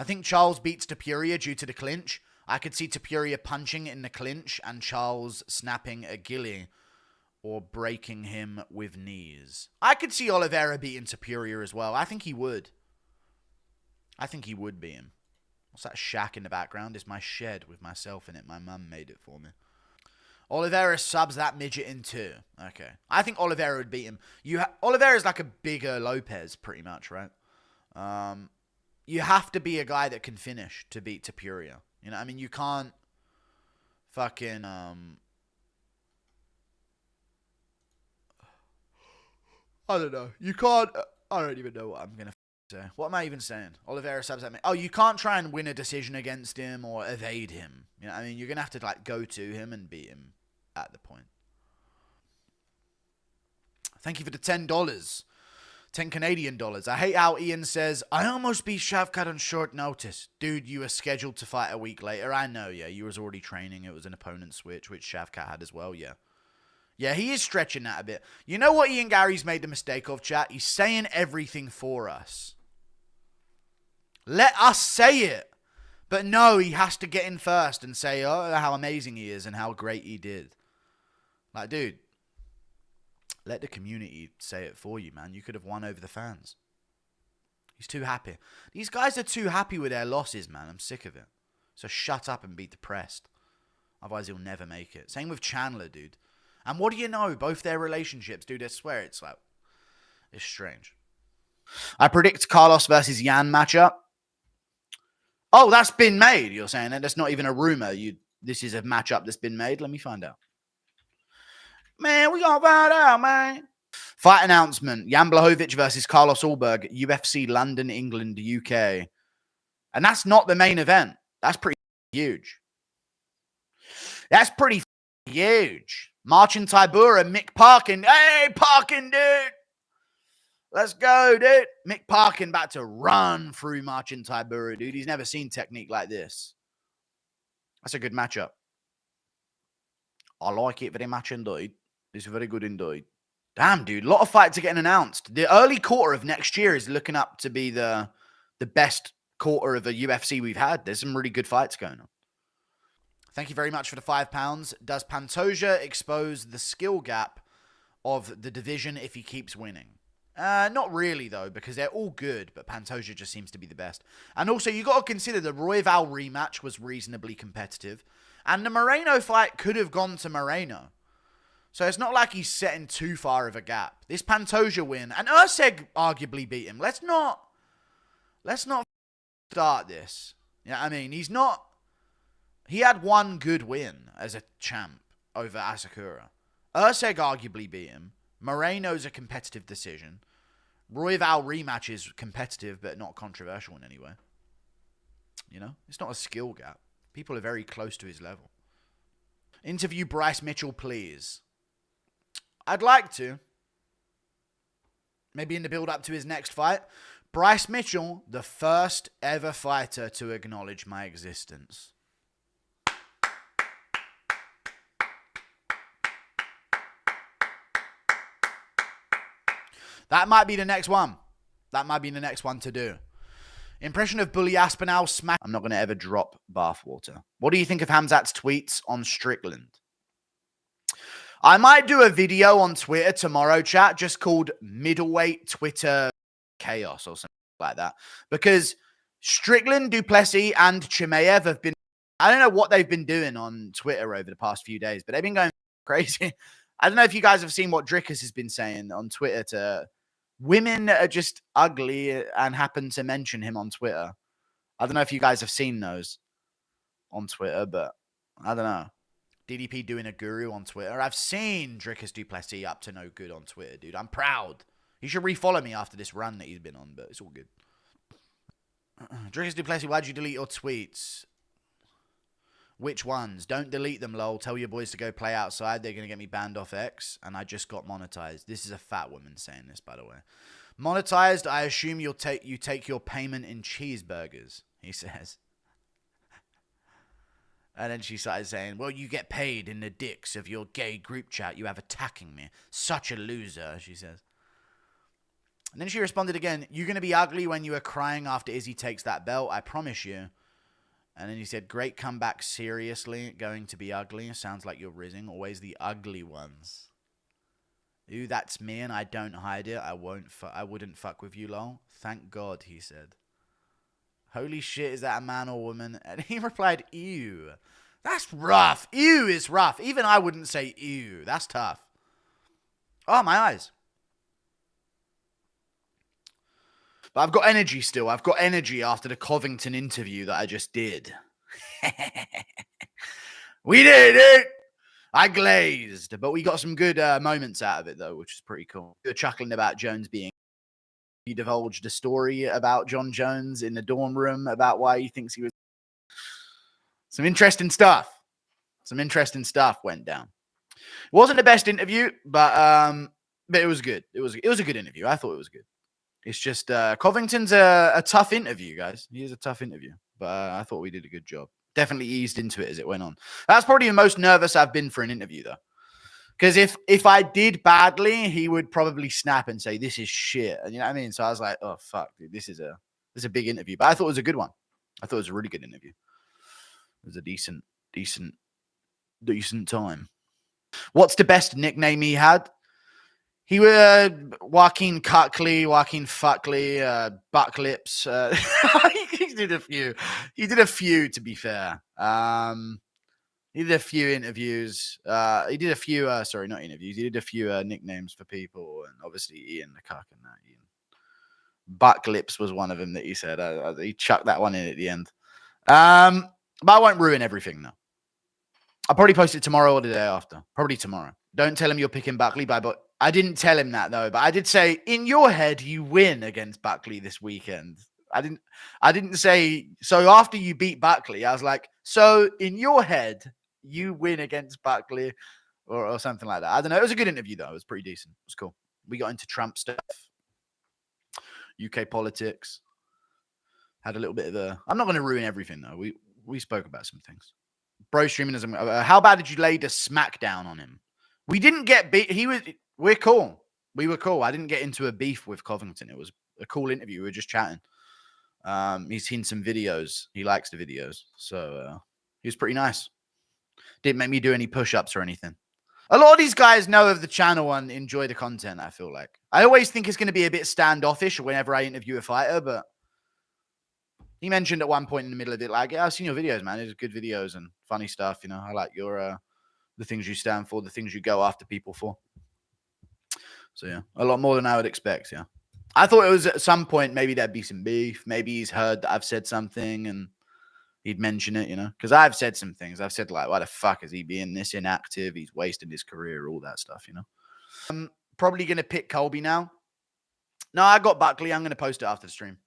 I think Charles beats Topuria due to the clinch. I could see Topuria punching in the clinch and Charles snapping a ghillie or breaking him with knees. I could see Oliveira beating Topuria as well. I think he would. I think he would beat him. What's that shack in the background? It's my shed with myself in it. My mum made it for me. Oliveira subs that midget in two. Okay. I think Oliveira would beat him. Oliveira's like a bigger Lopez, pretty much, right? You have to be a guy that can finish to beat Topuria. You know, I mean, you can't fucking, I don't know. You can't, I don't even know what I'm going to say. What am I even saying? Oliveira subs that. Oh, you can't try and win a decision against him or evade him. You know, I mean, you're going to have to, like, go to him and beat him at the point. Thank you for the $10. 10 Canadian dollars. I hate how Ian says, I almost beat Shavkat on short notice. Dude, you were scheduled to fight a week later. I know, yeah. You was already training. It was an opponent switch, which Shavkat had as well, yeah. Yeah, he is stretching that a bit. You know what Ian Gary's made the mistake of, chat? He's saying everything for us. Let us say it. But no, he has to get in first and say, oh, how amazing he is and how great he did. Like, dude. Let the community say it for you, man. You could have won over the fans. He's too happy. These guys are too happy with their losses, man. I'm sick of it. So shut up and be depressed. Otherwise, he'll never make it. Same with Chandler, dude. And what do you know? Both their relationships, dude, I swear it's like... It's strange. I predict Carlos versus Yan matchup. Oh, that's been made, you're saying. That's not even a rumor. This is a matchup that's been made. Let me find out. Man, we gonna find out, man. Fight announcement. Jan Blachowicz versus Carlos Ulberg. UFC London, England, UK. And that's not the main event. That's pretty huge. That's pretty huge. Marcin Tybura, Mick Parkin. Hey, Parkin, dude. Let's go, dude. Mick Parkin about to run through Marcin Tybura, dude. He's never seen technique like this. That's a good matchup. I like it very much indeed. It's very good indeed. Damn, dude. A lot of fights are getting announced. The early quarter of next year is looking up to be the best quarter of a UFC we've had. There's some really good fights going on. Thank you very much for the £5. Does Pantoja expose the skill gap of the division if he keeps winning? Not really, though, because they're all good, but Pantoja just seems to be the best. And also, you got to consider the Royval rematch was reasonably competitive. And the Moreno fight could have gone to Moreno. So it's not like he's setting too far of a gap. This Pantoja win, and Usyk arguably beat him. Let's not start this. Yeah, I mean, he had one good win as a champ over Asakura. Usyk arguably beat him. Moreno's a competitive decision. Royval rematch is competitive, but not controversial in any way. You know, it's not a skill gap. People are very close to his level. Interview Bryce Mitchell, please. I'd like to. Maybe in the build-up to his next fight. Bryce Mitchell, the first ever fighter to acknowledge my existence. That might be the next one. That might be the next one to do. Impression of Bully Aspinall smack. I'm not going to ever drop bathwater. What do you think of Hamzat's tweets on Strickland? I might do a video on Twitter tomorrow, chat, just called Middleweight Twitter Chaos or something like that. Because Strickland, Du Plessis, and Chimaev have been... I don't know what they've been doing on Twitter over the past few days, but they've been going crazy. I don't know if you guys have seen what Dricus has been saying on Twitter to... Women that are just ugly and happen to mention him on Twitter. I don't know if you guys have seen those on Twitter, but I don't know. DDP doing a guru on Twitter. I've seen Dricus Du Plessis up to no good on Twitter, dude. I'm proud. He should refollow me after this run that he's been on, but it's all good. Dricus Du Plessis, why'd you delete your tweets? Which ones? Don't delete them, lol. Tell your boys to go play outside. They're going to get me banned off X. And I just got monetized. This is a fat woman saying this, by the way. Monetized, I assume you take your payment in cheeseburgers, he says. And then she started saying, well, you get paid in the dicks of your gay group chat you have attacking me. Such a loser, she says. And then she responded again, "You're going to be ugly when you are crying after Izzy takes that belt, I promise you." And then he said, "Great comeback, seriously, going to be ugly. Sounds like you're rizzing, always the ugly ones." Ooh, that's me and I don't hide it. I wouldn't fuck with you, lol. Thank God, he said. Holy shit, is that a man or woman? And he replied, ew. That's rough. Ew is rough. Even I wouldn't say ew. That's tough. Oh, my eyes. But I've got energy still. I've got energy after the Covington interview that I just did. We did it! I glazed. But we got some good moments out of it, though, which is pretty cool. We were chuckling about Jones being... He divulged a story about John Jones in the dorm room about why he thinks he was... Some interesting stuff. Some interesting stuff went down. It wasn't the best interview, but it was good. It was a good interview. I thought it was good. It's just Covington's a tough interview, guys. He is a tough interview, but I thought we did a good job. Definitely eased into it as it went on. That's probably the most nervous I've been for an interview, though. Because if I did badly, he would probably snap and say, "This is shit." And you know what I mean? So I was like, "Oh fuck, dude, this is a big interview." But I thought it was a good one. I thought it was a really good interview. It was a decent time. What's the best nickname he had? He was Joaquin Cuckley, Joaquin Fuckley, Bucklips. He did a few. He did a few, to be fair. He did a few interviews. He did a few, sorry, not interviews. He did a few nicknames for people. And obviously Ian the Cuck and that. Ian. Bucklips was one of them that he said. He chucked that one in at the end. But I won't ruin everything, though. I'll probably post it tomorrow or the day after. Probably tomorrow. Don't tell him you're picking Buckley, but I didn't tell him that, though. But I did say, in your head, you win against Buckley this weekend. I didn't say, so after you beat Buckley, I was like, so in your head, you win against Buckley or something like that. I don't know. It was a good interview, though. It was pretty decent. It was cool. We got into Trump stuff, UK politics. Had a little bit of a... I'm not going to ruin everything, though. We spoke about some things. Bro streaming as how bad did you lay the smackdown on him? We didn't get beat. We're cool. We were cool. I didn't get into a beef with Covington. It was a cool interview. We were just chatting. He's seen some videos. He likes the videos. So he was pretty nice. Didn't make me do any push-ups or anything. A lot of these guys know of the channel and enjoy the content, I feel like. I always think it's going to be a bit standoffish whenever I interview a fighter, but he mentioned at one point in the middle of it, like, yeah, I've seen your videos, man. It's good videos and funny stuff. You know, I like your the things you stand for, the things you go after people for. So, yeah, a lot more than I would expect, yeah. I thought it was at some point, maybe there'd be some beef. Maybe he's heard that I've said something and he'd mention it, you know. Because I've said some things. I've said, like, why the fuck is he being this inactive? He's wasting his career, all that stuff, you know. I'm probably going to pick Colby now. No, I got Buckley. I'm going to post it after the stream.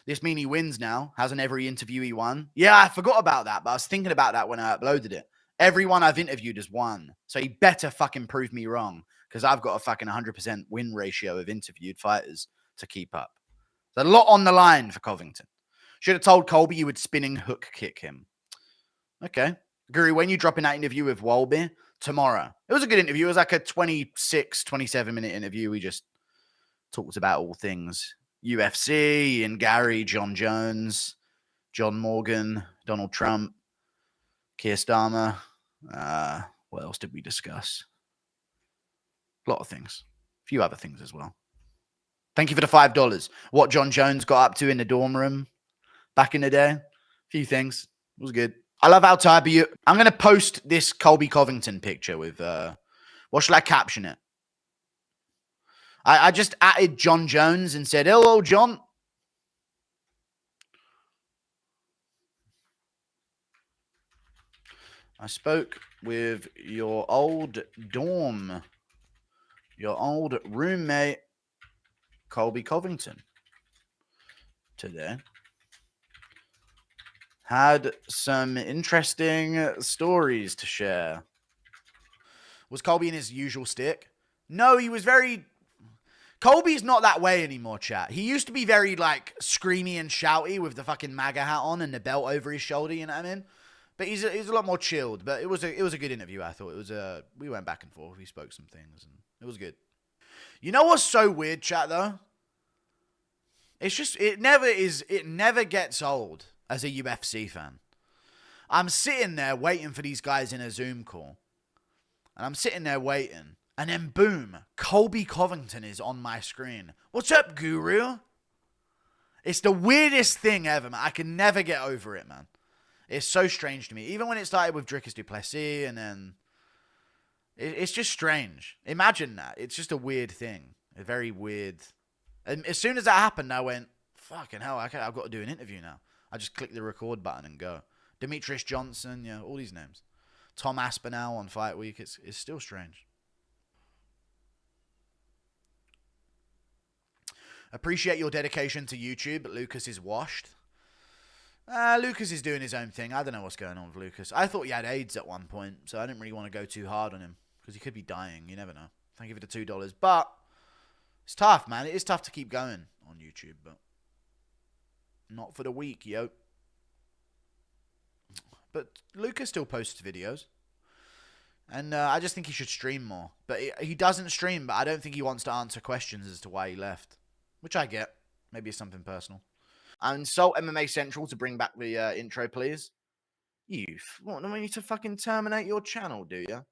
This mean he wins now. Hasn't every interview he won? Yeah, I forgot about that, but I was thinking about that when I uploaded it. Everyone I've interviewed has won. So he better fucking prove me wrong because I've got a fucking 100% win ratio of interviewed fighters to keep up. There's a lot on the line for Covington. Should have told Colby you would spinning hook kick him. Okay. Guru, when you drop in that interview with Wolby? Tomorrow. It was a good interview. It was like a 26, 27-minute interview. We just talked about all things UFC and Gary, John Jones, John Morgan, Donald Trump, Keir Starmer. What else did we discuss? A lot of things. A few other things as well. Thank you for the $5. What John Jones got up to in the dorm room back in the day. A few things. It was good. I love how tired you. I'm going to post this Colby Covington picture with, what shall I caption it? I just added John Jones and said, hello, John. I spoke with your old roommate, Colby Covington, today. Had some interesting stories to share. Was Colby in his usual stick? No, he was very... Colby's not that way anymore, chat. He used to be very, like, screamy and shouty with the fucking MAGA hat on and the belt over his shoulder, you know what I mean? But he's a lot more chilled. But it was a good interview, I thought. It was we went back and forth. We spoke some things, and it was good. You know what's so weird, chat, though? It's just, it never gets old as a UFC fan. I'm sitting there waiting for these guys in a Zoom call. And I'm sitting there waiting. And then boom, Colby Covington is on my screen. What's up, Guru? It's the weirdest thing ever, man. I can never get over it, man. It's so strange to me. Even when it started with Dricus Du Plessis and then... It's just strange. Imagine that. It's just a weird thing. A very weird... And as soon as that happened, I went, fucking hell, okay, I've got to do an interview now. I just click the record button and go. Demetrius Johnson, yeah, all these names. Tom Aspinall on Fight Week. It's still strange. Appreciate your dedication to YouTube, but Lucas is washed. Lucas is doing his own thing. I don't know what's going on with Lucas. I thought he had AIDS at one point, so I didn't really want to go too hard on him because he could be dying. You never know. Thank you for the $2. But it's tough, man. It is tough to keep going on YouTube, but not for the weak, yo. But Lucas still posts videos. And I just think he should stream more. But he doesn't stream, but I don't think he wants to answer questions as to why he left. Which I get. Maybe it's something personal. And Salt MMA Central to bring back the intro, please. You want me to fucking terminate your channel, do you?